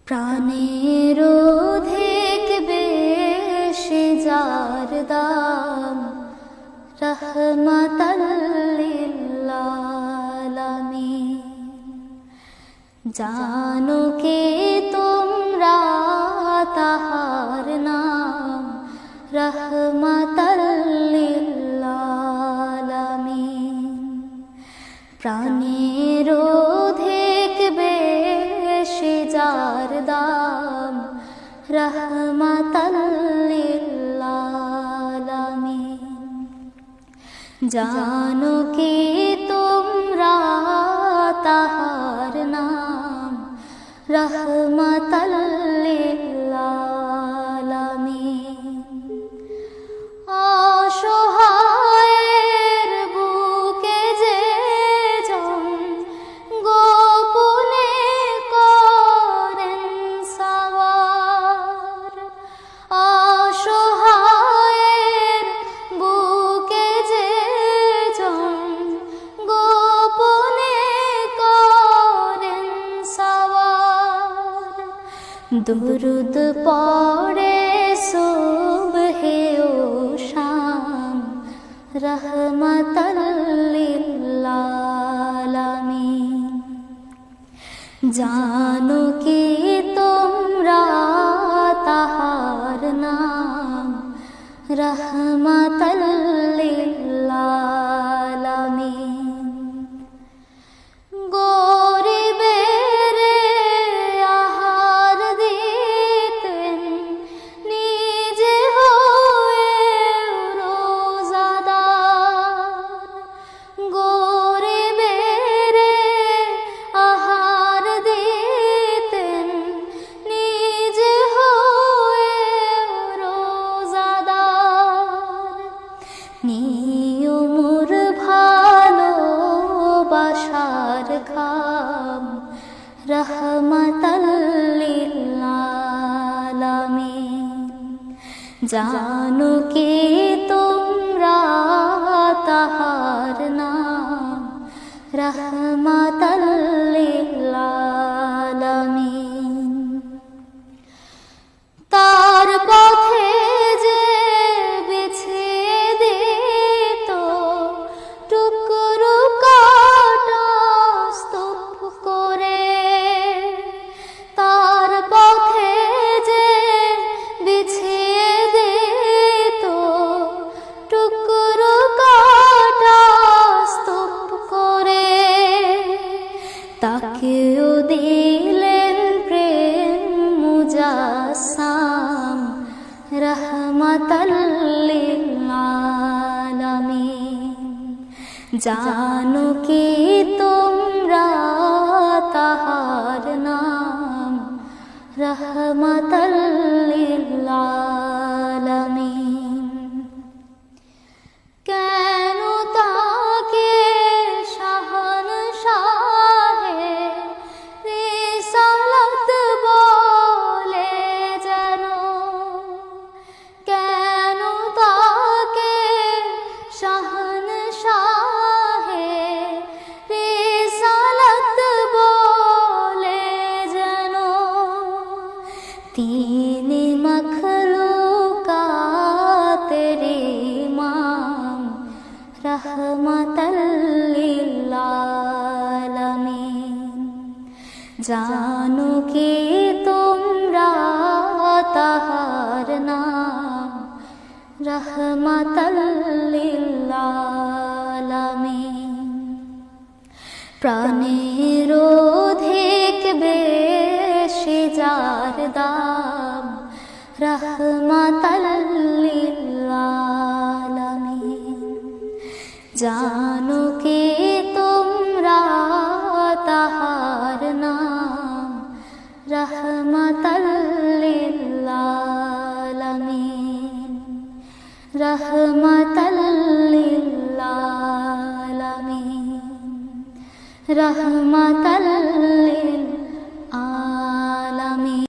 প্রাণের অধিক বেশি যার দাম রহমাতাল লিল আলামিন। জানো কে তোমরা তাহার নাম রহমাতাল লিল আলামিন। প্রাণের অধিক বেশি যার দাম রহমাতাল লিল আলামিন। জানো কি তোমরা তাহার নাম রহমাতাল লিল আলামিন। অসহায়ের বুকে যে জন গোপনে করেন সওয়ার। অসহায়ের বুকে যে জন গোপনে করেন সওয়ার। দুরুদ পড়ে সুবহে ও শাম রহমাতাল লিল আলামিন। জানো কি তোমরা তাহার নাম রহমাতাল লিল আলামিন। গরিবের আহার দিতেন নিজে হয়ে রোজাদার। গরিবের আহার দিতেন নিজে হয়ে রোজাদার। নিয়মুর ভালোবাসার খাম রহমাতাল লিল আলামিন। জানো কি তোমরা তাহার নাম রহমাতাল লিল আলামিন। তার পথে যে বিছিয়ে দিত টুকরো কাটা স্তূপ করে। তার পথে যে বিছিয়ে দিত টুকরো কাটা স্তূপ করে। তাকেও দিলেন প্রেম মুজাসসাম রহমাতাল লিল আলামিন। জানো কি তোমরা তাহার নাম রহমাতাল লিল আলামিন। কেন তাকে শাহনশাহে রিসালাত বলে যেন। কেন তাকে শাহনশাহে রিসালাত বলে যেন। তিনি মখলুকাতের ইমাম রহমাতাল লিল আলামিন। জানো কি তোমরা তাহার নাম রহমাতাল লিল আলামিন। প্রাণের অধিক বেশি যার দাম রহমাতাল লিল আলামিন। জানো কি তোমরা তাহার নাম রহমাতাল লিল আলামিন। রহমাতাল